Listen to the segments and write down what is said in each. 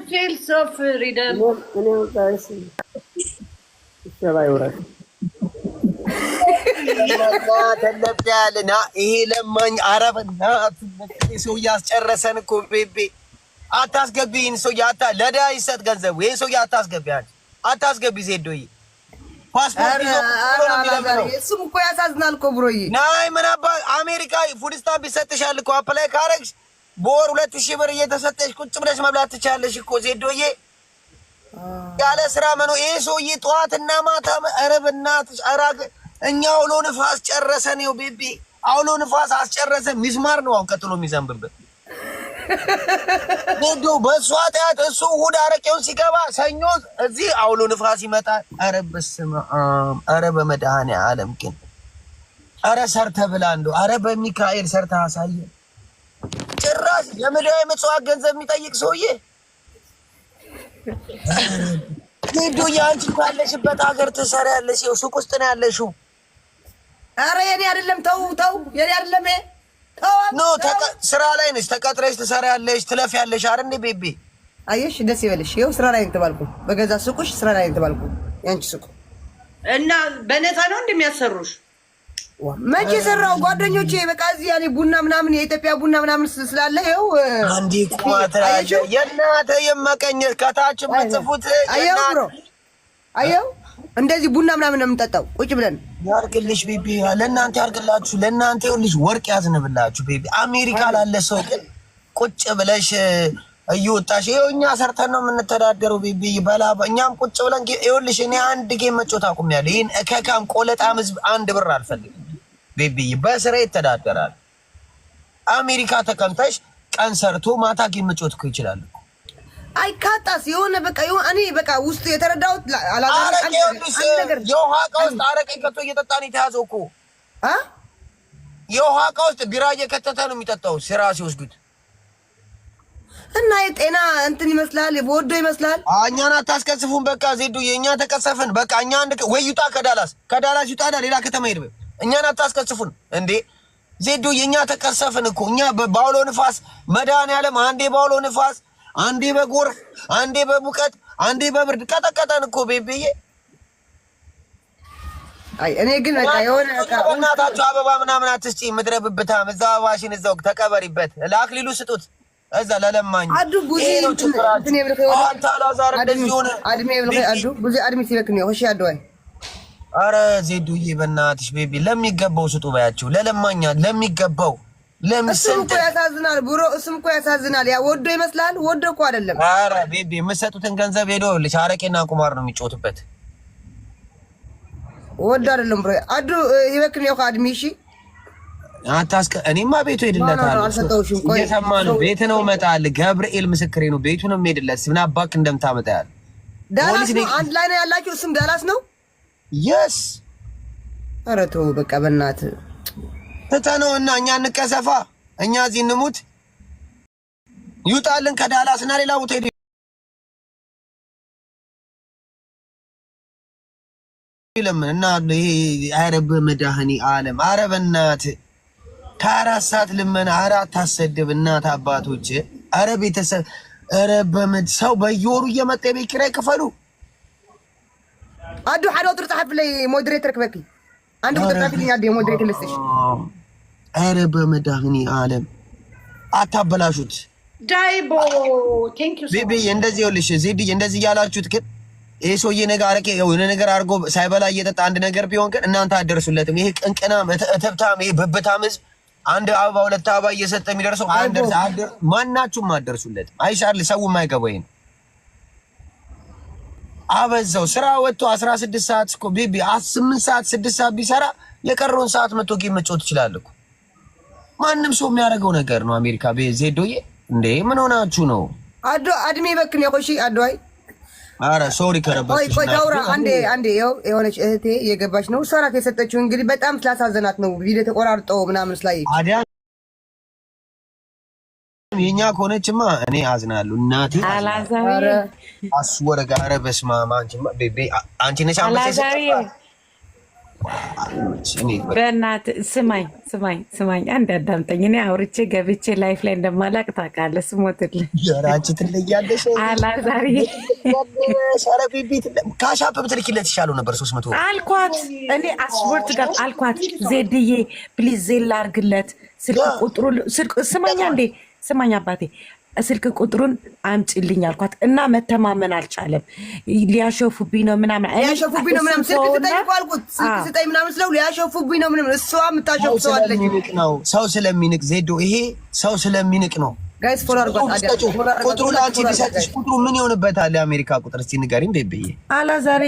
feels of freedom. ተለብያለና ይሄ ለማኝ አረብና ሰው ያስጨረሰን እኮ ቤቢ አታስገቢኝ ሰው ያታ ለዳ ይሰጥ ገንዘብ ይሄ ሰው ያታስገቢ አታስገቢ ዜዶዬ ፓስፖርት ይዞ እሱም እኮ ያሳዝናል እኮ ብሮዬ ናይ ምን አባ አሜሪካ ፉድ ስታምፕ ይሰጥሻል እኮ አፕላይ ካረግሽ በወር 2000 ብር እየተሰጠሽ ቁጭ ብለሽ መብላት ትቻለሽ እኮ ዜዶዬ ያለ ስራ መኖ ይሄ ሰውዬ ጠዋትና ማታ አረብናት አራግ እኛ አውሎ ንፋስ ጨረሰን ነው ቤቢ አውሎ ንፋስ አስጨረሰን ሚስማር ነው አሁን ቀጥሎ የሚዘንብበት ዴዶ በሷጣት እሱ ሁድ አረቄው ሲገባ ሰኞ እዚህ አውሎ ንፋስ ይመጣል አረ በስመ አብ አረ በመድኃኔ ዓለም ግን አረ ሰርተ ብላ እንደው አረ በሚካኤል ሰርተ አሳየ ጭራሽ የምድር የምጽዋት ገንዘብ የሚጠይቅ ሰውዬ ዴዶ ያንቺ ካለሽበት ሀገር ትሰሪያለሽ ይኸው ሱቅ ውስጥ ነው ያለሽው አረ የኔ አይደለም ተው የኔ አይደለም ኖ ስራ ላይ ነሽ ተቀጥረሽ ትሰሪያለሽ ትለፊያለሽ አይደል ቤቢ አየሽ ደስ ይበልሽ ይኸው ስራ ላይ ተባልኩ በገዛ ሱቁሽ ስራ ላይ ተባልኩ ያንቺ ሱቅ እና በነፃ ነው እንደሚያሰሩሽ መቼ ሰራው ጓደኞቼ በቃ እዚህ ያኔ ቡና ምናምን የኢትዮጵያ ቡና ምናምን ስላለ ይኸው አንዲ ቋትራ የናተ የመቀኘት ከታች መጽፉት አየው ብሮ አየው እንደዚህ ቡና ምናምን ነው የምንጠጣው ቁጭ ብለን ያርግልሽ ቤቢ ለእናንተ ያርግላችሁ ለእናንተ ይኸውልሽ ወርቅ ያዝንብላችሁ ቤቢ አሜሪካ ላለ ሰው ቁጭ ብለሽ እየወጣሽ ይኸው እኛ ሰርተን ነው የምንተዳደረው ቤቢ በላባ እኛም ቁጭ ብለን ይኸውልሽ እኔ አንድ ጌም መጮት አቁሜያለሁ ይሄን እከካም ቆለጣም ህዝብ አንድ ብር አልፈልግም ቤቢ በስራ ይተዳደራል አሜሪካ ተቀምጠሽ ቀን ሰርቶ ማታ ጌም መጮት እኮ ይችላል አይ ካጣስ የሆነ በቃ እኔ በቃ ውስጥ የተረዳሁት የውሃ ዕቃ ውስጥ አረቄ ከቶ እየጠጣን የተያዘው እኮ የውሃ ዕቃ ውስጥ ቢራ እየከተተ ነው የሚጠጣው ስራ ሲወስዱት እና የጤና እንትን ይመስላል ወዶ ይመስላል እኛን አታስቀስፉን በቃ ዜዱ የእኛ ተቀሰፍን በቃ እኛ አንድ ወይ ይውጣ ከዳላስ ይውጣና ሌላ ከተማ ሄድ እኛን አታስቀስፉን እንዴ ዜዱ የእኛ ተቀሰፍን እኮ እኛ በአውሎ ንፋስ መድኃኒዓለም አንዴ በአውሎ ንፋስ አንዴ በጎርፍ አንዴ በሙቀት አንዴ በብርድ ቀጠቀጠን እኮ ቤቢዬ አይ እኔ ግን በቃ የሆነ በቃ እናታችሁ አበባ ምናምን አትስጪ ምድረ ብብታም እዛው አበባሽን እዛው ተቀበሪበት ለአክሊሉ ስጡት እዛ ለለማኝ አዱ ቡዚ እንትን ይብልከው አንተ አላዛር እንደዚህ ሆነ አድሜ ይብልከው አዱ ቡዚ አድሜ ሲበክኝ ነው እሺ አዱይ አረ ዜዱዬ በእናትሽ ቤቢ ለሚገባው ስጡ ባያችሁ ለለማኛ ለሚገባው እሱም እኮ ያሳዝናል ብሮ እሱም እኮ ያሳዝናል ያ ወዶ ይመስላል ወዶ እኮ አይደለም አረ ቤቢ የምትሰጡትን ገንዘብ ሄዶልሽ አረቄና ቁማር ነው የሚጮትበት ወዶ አይደለም ብሮ አዱ ይበክኝ ነው አድሜ እሺ እኔማ ቤቱ ሄድለታል እየሰማ ነው ቤት ነው መጣል ገብርኤል ምስክሬ ነው ቤቱ ነው ሄድለት ምን አባክ እንደምታመጣ ያለ ዳላስ ነው አንድ ላይ ነው ያላችሁ እሱም ዳላስ ነው የስ ኧረ ተው በቃ በእናትህ ተተነውና እኛ እንቀሰፋ እኛ እዚህ እንሙት ይውጣልን ከዳላስና ሌላ ቦታ ሄድ ይለምንና ይሄ አረብ መድኃኒ ዓለም አረብናት ከአራት ሰዓት ልመና አራት ታሰድብ እናት አባቶች አረ ቤተሰብ አረ በመድ ሰው በየወሩ እየመጣ የቤት ኪራይ ክፈሉ አዱ ሓደ ወጥር ጻፍ ላይ ሞዴሬተር ክበኪ አንድ ወጥር ጻፍ ላይ አዱ ሞዴሬተር ልስጥሽ አረ በመድኃኒ ዓለም አታበላሹት ዳይቦ ቴንክ ዩ ቤቢ እንደዚህ ይኸውልሽ ዜድዬ እንደዚህ ያላችሁት ግን ይሄ ሰውዬ ነገር አረቄ የሆነ ነገር አድርጎ ሳይበላ እየጠጣ አንድ ነገር ቢሆን ግን እናንተ አደርሱለትም ይሄ ቅንቅናም እተብታም ይሄ በብታም ህዝብ አንድ አበባ ሁለት አበባ እየሰጠ የሚደርሰው ማናችሁም አደርሱለት አይሻል ሰው የማይገባው ይሄን አበዛው ስራ ወጥቶ 16 ሰዓት እኮ ቤቢ 8 ሰዓት 6 ሰዓት ቢሰራ የቀረውን ሰዓት መጥቶ ጌም መጫወት ይችላል እኮ ማንም ሰው የሚያደርገው ነገር ነው አሜሪካ ዜዶዬ እንዴ ምን ሆናችሁ ነው አዶ አድሜ በክን ያቆሺ አዶ አይ አረ ሶሪ ከረበሽ ቆይ ዳውራ አንዴ የሆነች እህቴ የገባች ነው ሰራት የሰጠችው እንግዲህ በጣም ስላሳዘናት ነው ቪዲዮ ተቆራርጦ ምናምን ስላይ አዲያ የኛ ኮነችማ እኔ አዝናለሁ እናቴ አላዛሪ አስወረ ጋር በስማማ አንቺማ ቤቢ አንቺ ነሽ አንበሳ በእናት ስማኝ አንድ አዳምጠኝ። እኔ አውርቼ ገብቼ ላይፍ ላይ እንደማላቅ ታውቃለህ። ስሞትልህ ራንቺ ትለያለሽ። አላዛሪ ካሻፕ ብትልኪለት ይሻለው ነበር። 300 አልኳት እኔ አስወርት ጋር አልኳት። ዜድዬ ፕሊዝ ዜላ አርግለት ስልክ ስማኛ እንዴ ስማኛ አባቴ ስልክ ቁጥሩን አምጪልኝ አልኳት እና መተማመን አልቻለም። ሊያሸፉብኝ ነው ምናምን ስልክ ስጠይቁ አልኩት። ስልክ ስጠኝ ምናምን ስለው ሊያሸፉብኝ ነው ምናምን። እሷ የምታሸፉ ሰው አለኝ ነው። ሰው ስለሚንቅ ዜዶ ይሄ ሰው ስለሚንቅ ነው። ጋይስ ፎሎ አድርጓት። ቁጥሩ ላንቺ ቢሰጥሽ ቁጥሩ ምን ይሆንበታል? የአሜሪካ ቁጥር እስቲ ንገሪኝ ቤቢዬ። አላዛሬ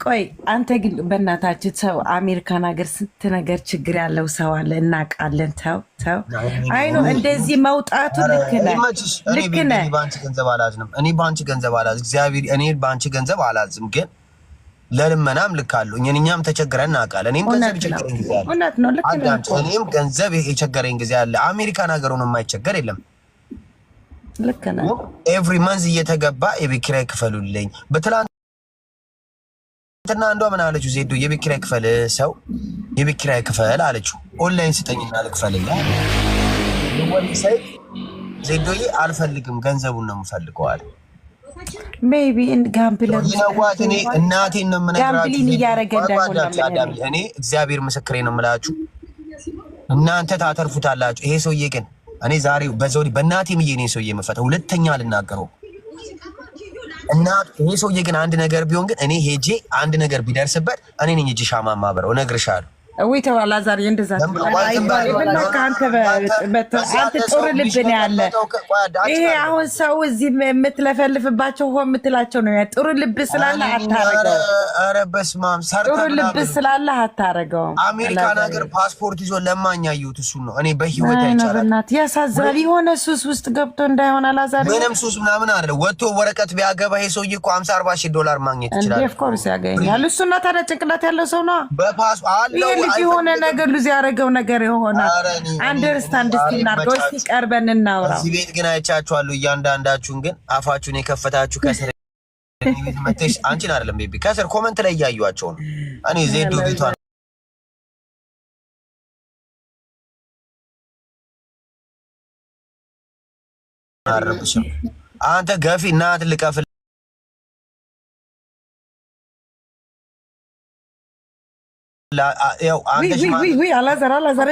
ቆይ አንተ ግን በእናታችን ሰው አሜሪካን ሀገር ስንት ነገር ችግር ያለው ሰው አለ እናውቃለን። ተው አይ ነው እንደዚህ መውጣቱ ልክ ነህ። በአንቺ ገንዘብ አላዝንም እኔ በአንቺ ገንዘብ አላዝ እግዚአብሔር እኔ በአንቺ ገንዘብ አላዝም፣ ግን ለልመናም ልክ አለው። እኛም ተቸግረን እናውቃለን። እኔም ገንዘብ የቸገረኝ ጊዜ አለ። እውነት ነው ልክ ነህ። እኔም ገንዘብ የቸገረኝ ጊዜ አለ። አሜሪካን ሀገር ሆኖ የማይቸገር የለም። ልክ ነህ። ኤቭሪ መንዝ እየተገባ የቤት ኪራይ ክፈሉልኝ በትላንት እንትና አንዷ ምን አለችው? ዜዶ የቤት ኪራይ ክፈል ሰው የቤት ኪራይ ክፈል አለችው። ኦንላይን ስጠኝና ልክፈልላ ወልሰይ ዜዶዬ አልፈልግም ገንዘቡን ነው የምፈልገው አለ። ሜቢ ጋምብሊን ይነዋት እኔ እናቴን ነው የምነግራችሁ። ጋምብሊን እያደረገ እንዳይሆን እኔ እግዚአብሔር ምስክሬ ነው የምላችሁ። እናንተ ታተርፉታላችሁ። ይሄ ሰውዬ ግን እኔ ዛሬው በዘውዲ በእናቴም ይሄ ነው ሰውዬ መፈታ ሁለተኛ አልናገረው እና ይሄ ሰውዬ ግን አንድ ነገር ቢሆን ግን እኔ ሄጄ አንድ ነገር ቢደርስበት እኔ ነኝ እጅ ሻማ ማበረው እነግርሻለሁ። ወይ ተው አላዛር እንደዛ አንተ ጥሩ ልብ ነው ያለ። ይሄ አሁን ሰው እዚህ የምትለፈልፍባቸው ሆ የምትላቸው ነው። ጥሩ ልብ ስላለ አታረገው። ኧረ በስመ አብ ጥሩ ልብ ስላለ አታረገው። አሜሪካን ሀገር ፓስፖርት ይዞ ለማኝ ያየሁት እሱን ነው። እኔ በህይወት አይቻልም። ያሳዝናል። የሆነ ሱስ ውስጥ ገብቶ እንዳይሆን አላዛር ምንም ሱስ ምናምን አይደለም። ወጥቶ ወረቀት ቢያገባ ይሄ ሰውዬ እኮ 50-40 ሺህ ዶላር ማግኘት ይችላል። ኦፍ ኮርስ ያገኛል። እሱና ታዲያ ጭንቅላት ያለው ሰው ነው። በፓስፖርት ልጅ የሆነ ነገር ሉዝ ያደረገው ነገር የሆነ አንደርስታንድ እስኪናርገው እስኪ ቀርበን እናውራው። እዚህ ቤት ግን አይቻችኋለሁ። እያንዳንዳችሁን ግን አፋችሁን የከፈታችሁ ከስር መተሽ አንቺን አይደለም ቤቢ ከስር ኮመንት ላይ እያዩዋቸው ነው። እኔ ዜዶ ቤቷን አረብሽም አንተ ገፊ እናት ልቀፍ ያው አንተ አላዛር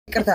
ይቅርታ